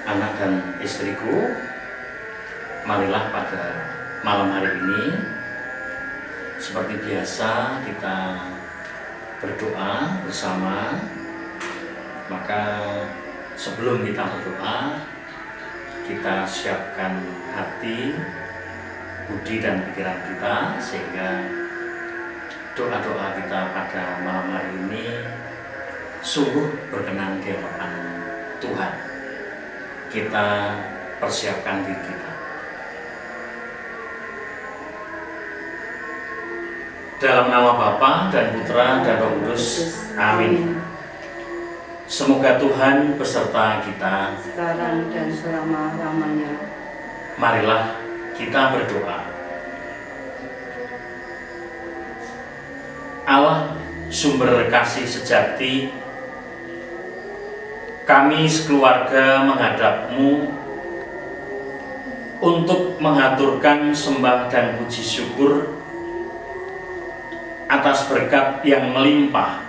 anak dan istriku, marilah pada malam hari ini seperti biasa kita berdoa bersama. Maka sebelum kita berdoa, kita siapkan hati, budi dan pikiran kita, sehingga doa-doa kita pada malam hari ini sungguh berkenan di hadapan Tuhan. Kita persiapkan diri kita. Dalam nama Bapa dan Putra dan Roh Kudus. Amin. Semoga Tuhan beserta kita sekarang dan selama-lamanya. Marilah kita berdoa. Allah, sumber kasih sejati, kami sekeluarga menghadap-Mu untuk mengaturkan sembah dan puji syukur atas berkat yang melimpah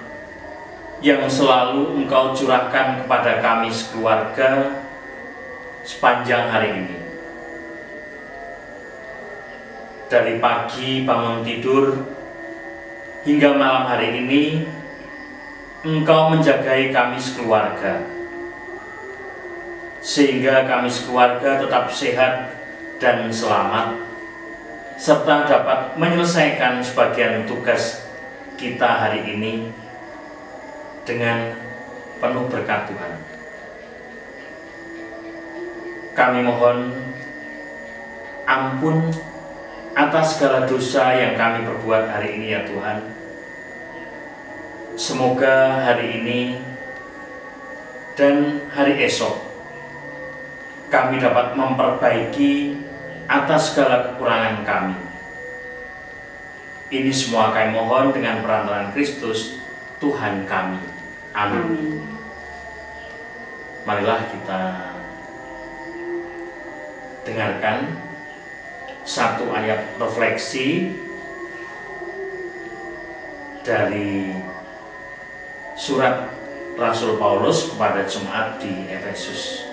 yang selalu Engkau curahkan kepada kami sekeluarga sepanjang hari ini. Dari pagi bangun tidur hingga malam hari ini, Engkau menjagai kami sekeluarga, sehingga kami sekeluarga tetap sehat dan selamat, serta dapat menyelesaikan sebagian tugas kita hari ini dengan penuh berkat Tuhan. Kami mohon ampun atas segala dosa yang kami perbuat hari ini ya Tuhan. Semoga hari ini dan hari esok kami dapat memperbaiki atas segala kekurangan kami. Ini semua kami mohon dengan perantaraan Kristus Tuhan kami. Amin. Marilah kita dengarkan satu ayat refleksi dari surat Rasul Paulus kepada jemaat di Efesus.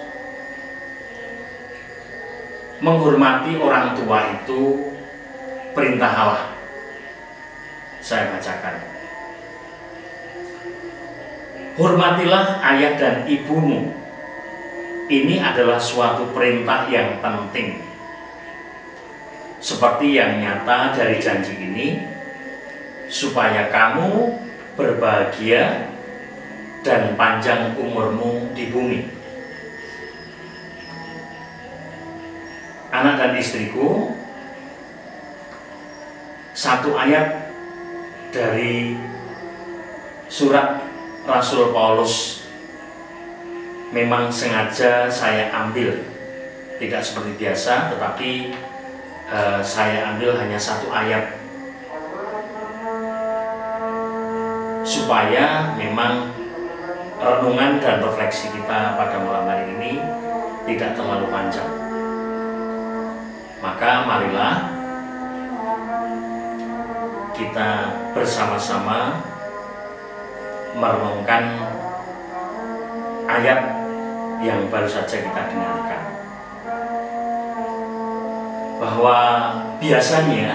Menghormati orang tua itu perintah Allah. Saya bacakan. Hormatilah ayah dan ibumu. Ini adalah suatu perintah yang penting. Seperti yang nyata dari janji ini, supaya kamu berbahagia dan panjang umurmu di bumi. Anak dan istriku, satu ayat dari surat Rasul Paulus memang sengaja saya ambil, tidak seperti biasa, tetapi saya ambil hanya satu ayat supaya memang renungan dan refleksi kita pada malam hari ini tidak terlalu panjang. Maka marilah kita bersama-sama merenungkan ayat yang baru saja kita dengarkan, bahwa biasanya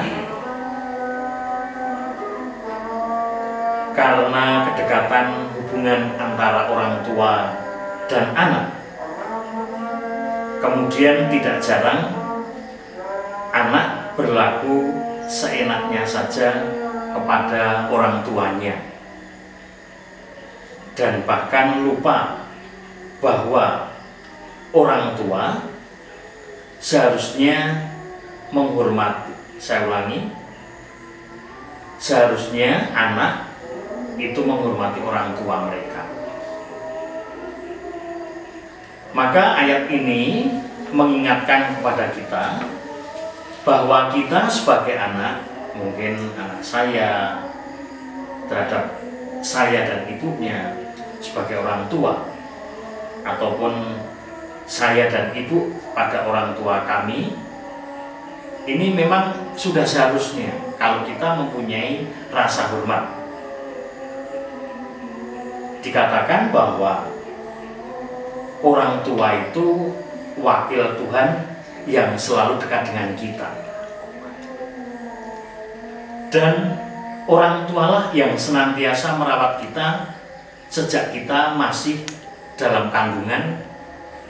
karena kedekatan hubungan antara orang tua dan anak, kemudian tidak jarang anak berlaku seenaknya saja kepada orang tuanya, dan bahkan lupa bahwa orang tua seharusnya menghormati. Saya ulangi, seharusnya anak itu menghormati orang tua mereka. Maka ayat ini mengingatkan kepada kita bahwa kita sebagai anak, mungkin anak saya terhadap saya dan ibunya sebagai orang tua, ataupun saya dan ibu pada orang tua kami, ini memang sudah seharusnya kalau kita mempunyai rasa hormat. Dikatakan bahwa orang tua itu wakil Tuhan yang selalu dekat dengan kita. Dan orang tualah yang senantiasa merawat kita sejak kita masih dalam kandungan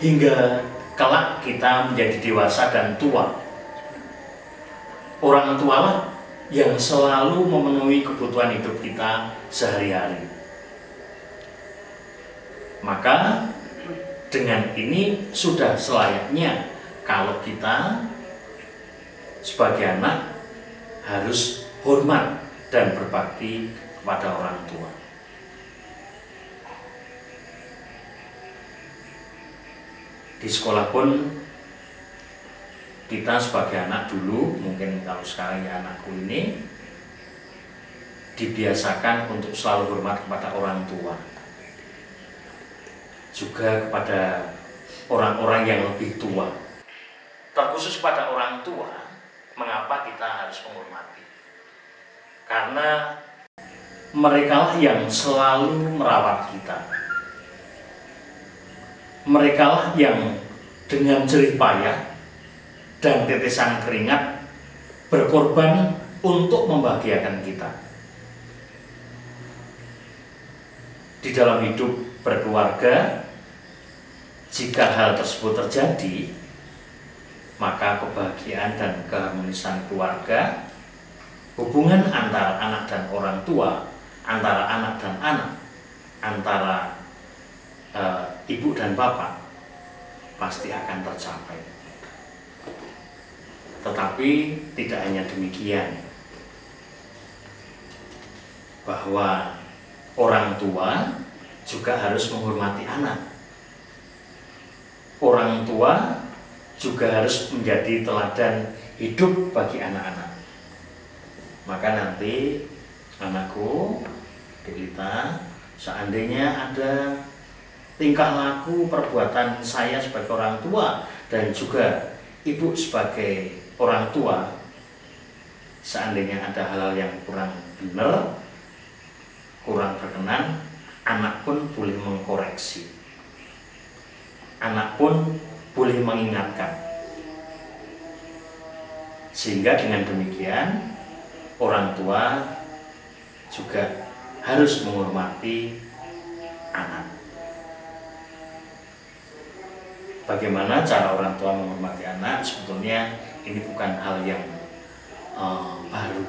hingga kelak kita menjadi dewasa dan tua. Orang tualah yang selalu memenuhi kebutuhan hidup kita sehari-hari. Maka dengan ini sudah selayaknya kalau kita sebagai anak harus hormat dan berbakti kepada orang tua. Di sekolah pun kita sebagai anak dulu, mungkin kalau sekarang ya anakku ini, dibiasakan untuk selalu hormat kepada orang tua, juga kepada orang-orang yang lebih tua. Terkhusus pada orang tua, mengapa kita harus menghormati? Karena merekalah yang selalu merawat kita. Merekalah yang dengan jerih payah dan tetesan keringat berkorban untuk membahagiakan kita. Di dalam hidup berkeluarga, jika hal tersebut terjadi, maka kebahagiaan dan keharmonisan keluarga, hubungan antara anak dan orang tua, antara anak dan anak, antara ibu dan bapak, pasti akan tercapai. Tetapi tidak hanya demikian, bahwa orang tua juga harus menghormati anak. Orang tua juga harus menjadi teladan hidup bagi anak-anak. Maka nanti anakku, Delita, seandainya ada tingkah laku perbuatan saya sebagai orang tua dan juga ibu sebagai orang tua, seandainya ada hal yang kurang benar, kurang berkenan, anak pun boleh mengkoreksi, anak pun boleh mengingatkan. Sehingga dengan demikian orang tua juga harus menghormati anak. Bagaimana cara orang tua menghormati anak? Sebetulnya ini bukan hal yang baru.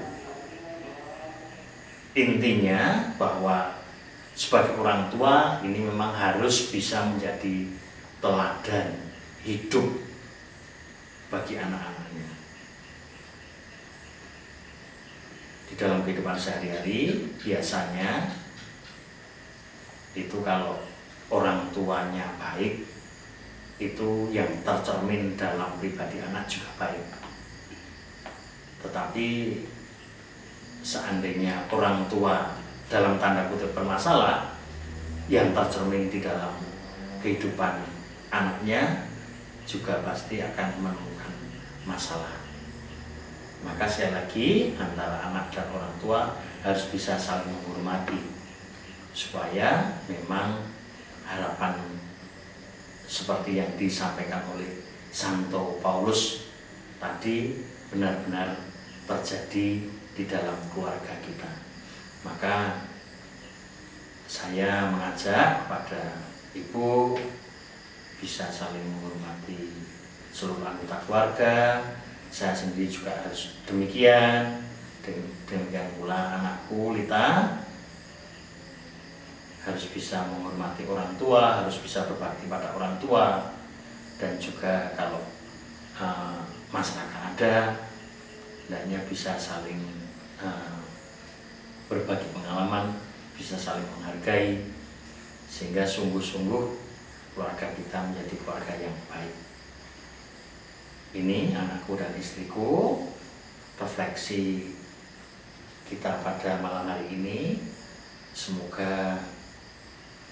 Intinya bahwa sebagai orang tua ini memang harus bisa menjadi teladan hidup bagi anak-anaknya. Di dalam kehidupan sehari-hari biasanya itu kalau orang tuanya baik, itu yang tercermin dalam pribadi anak juga baik. Tetapi seandainya orang tua dalam tanda kutip bermasalah, yang tercermin di dalam kehidupan anaknya juga pasti akan menemukan masalah. Maka sekali lagi, antara anak dan orang tua harus bisa saling menghormati, supaya memang harapan seperti yang disampaikan oleh Santo Paulus tadi benar-benar terjadi di dalam keluarga kita. Maka saya mengajak kepada ibu bisa saling menghormati seluruh anggota keluarga. Saya sendiri juga harus demikian. Demikian pula anakku Lita harus bisa menghormati orang tua, harus bisa berbakti pada orang tua, dan juga kalau masyarakat ada, hendaknya bisa saling berbagi pengalaman, bisa saling menghargai, sehingga sungguh-sungguh keluarga kita menjadi keluarga yang baik. Ini anakku dan istriku, refleksi kita pada malam hari ini. Semoga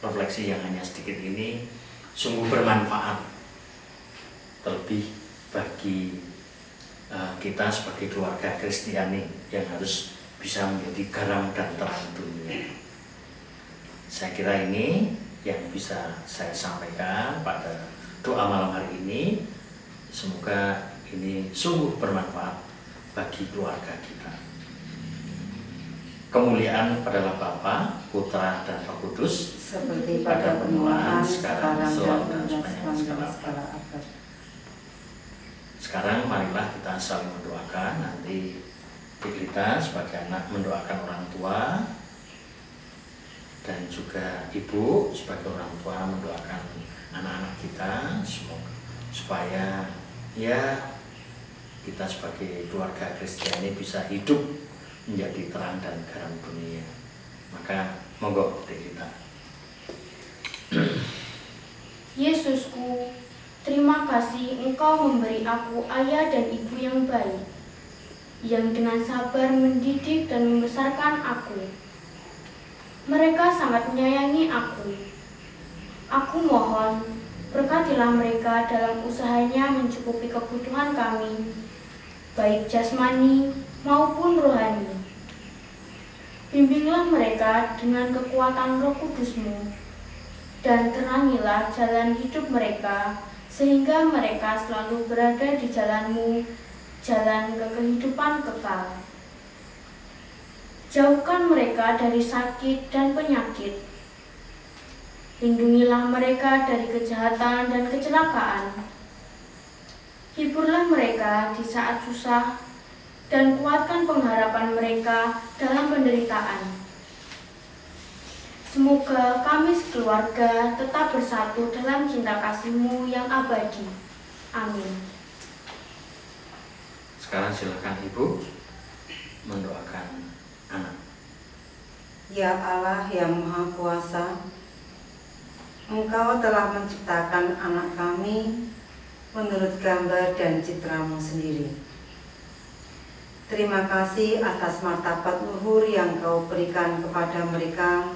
refleksi yang hanya sedikit ini sungguh bermanfaat, terlebih bagi kita sebagai keluarga Kristiani yang harus bisa menjadi garam dan terang dunia. Saya kira ini yang bisa saya sampaikan pada doa malam hari ini. Semoga ini sungguh bermanfaat bagi keluarga kita. Kemuliaan adalah Bapa, Putra, dan Roh Kudus, seperti pada permulaan, sekarang dan sepanjang segala segala abad. Sekarang marilah kita saling mendoakan. Nanti kita sebagai anak mendoakan orang tua, dan juga ibu sebagai orang tua mendoakan anak-anak kita, supaya ya kita sebagai keluarga Kristiani bisa hidup menjadi terang dan garam dunia. Maka monggo kita. Yesusku, terima kasih Engkau memberi aku ayah dan ibu yang baik, yang dengan sabar mendidik dan membesarkan aku. Mereka sangat menyayangi aku. Aku mohon, berkatilah mereka dalam usahanya mencukupi kebutuhan kami, baik jasmani maupun rohani. Bimbinglah mereka dengan kekuatan Roh Kudus-Mu, dan terangilah jalan hidup mereka, sehingga mereka selalu berada di jalan-Mu, jalan ke kehidupan kekal. Jauhkan mereka dari sakit dan penyakit. Lindungilah mereka dari kejahatan dan kecelakaan. Hiburlah mereka di saat susah, dan kuatkan pengharapan mereka dalam penderitaan. Semoga kami sekeluarga tetap bersatu dalam cinta kasih-Mu yang abadi. Amin. Sekarang silakan Ibu mendoakan anak. Ya Allah yang Maha Kuasa, Engkau telah menciptakan anak kami menurut gambar dan citra-Mu sendiri. Terima kasih atas martabat luhur yang Kau berikan kepada mereka,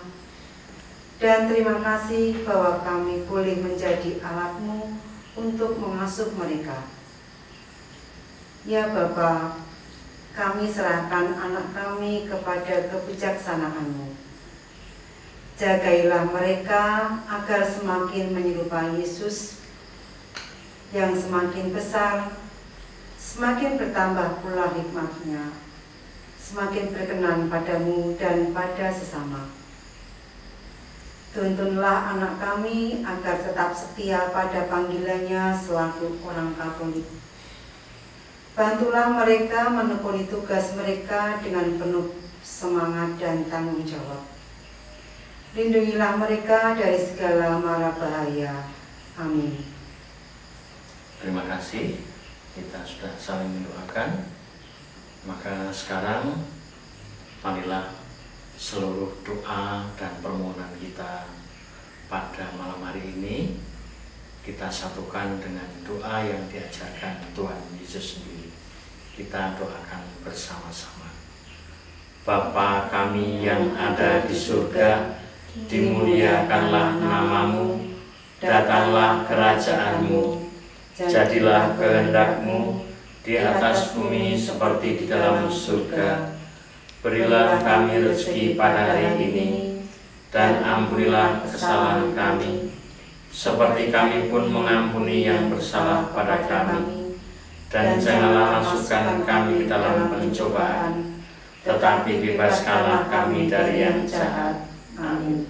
dan terima kasih bahwa kami boleh menjadi alat-Mu untuk mengasuh mereka. Ya Bapa, kami serahkan anak kami kepada kebijaksanaan-Mu. Jagailah mereka agar semakin menyerupai Yesus, yang semakin besar, semakin bertambah pula hikmat-Nya, semakin berkenan padamu dan pada sesama. Tuntunlah anak kami agar tetap setia pada panggilannya selaku orang Katolik. Bantulah mereka menekuni tugas mereka dengan penuh semangat dan tanggung jawab. Lindungilah mereka dari segala mara bahaya. Amin. Terima kasih. Kita sudah saling mendoakan. Maka sekarang marilah seluruh doa dan permohonan kita pada malam hari ini kita satukan dengan doa yang diajarkan Tuhan Yesus sendiri. Kita doakan bersama-sama. Bapa kami yang ada di surga, dimuliakanlah nama-Mu, datanglah kerajaan-Mu, jadilah kehendak-Mu di atas bumi seperti di dalam surga. Berilah kami rezeki pada hari ini, dan ampunilah kesalahan kami, seperti kami pun mengampuni yang bersalah pada kami. Dan janganlah masukkan kami ke dalam pencobaan, tetapi bebaskanlah kami dari yang jahat. Amin.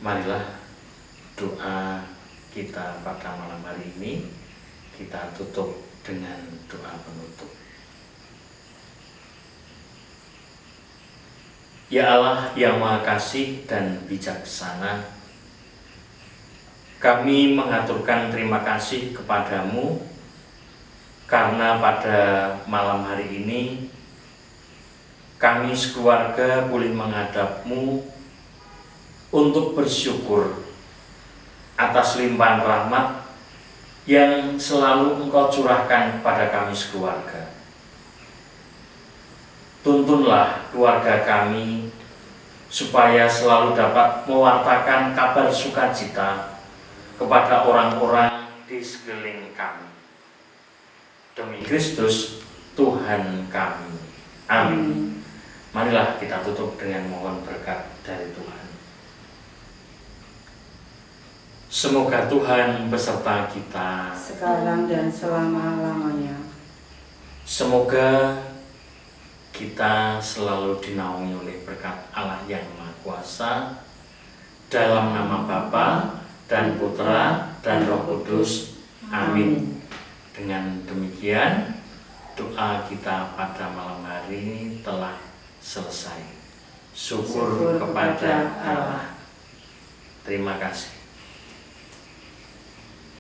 Marilah doa kita pada malam hari ini kita tutup dengan doa penutup. Ya Allah yang Maha Kasih dan Bijaksana, kami mengaturkan terima kasih kepadamu karena pada malam hari ini kami sekeluarga boleh menghadap-Mu untuk bersyukur atas limpahan rahmat yang selalu Engkau curahkan kepada kami sekeluarga. Tuntunlah keluarga kami supaya selalu dapat mewartakan kabar sukacita kepada orang-orang di sekeliling kami. Demi Kristus Tuhan kami. Amin. Marilah kita tutup dengan mohon berkat dari Tuhan. Semoga Tuhan beserta kita. sekarang dan selama-lamanya. Semoga kita selalu dinaungi oleh berkat Allah yang Maha Kuasa, dalam nama Bapa dan Putra dan Roh Kudus. Amin. Dengan demikian, doa kita pada malam hari ini telah selesai. Syukur kepada Allah. Terima kasih.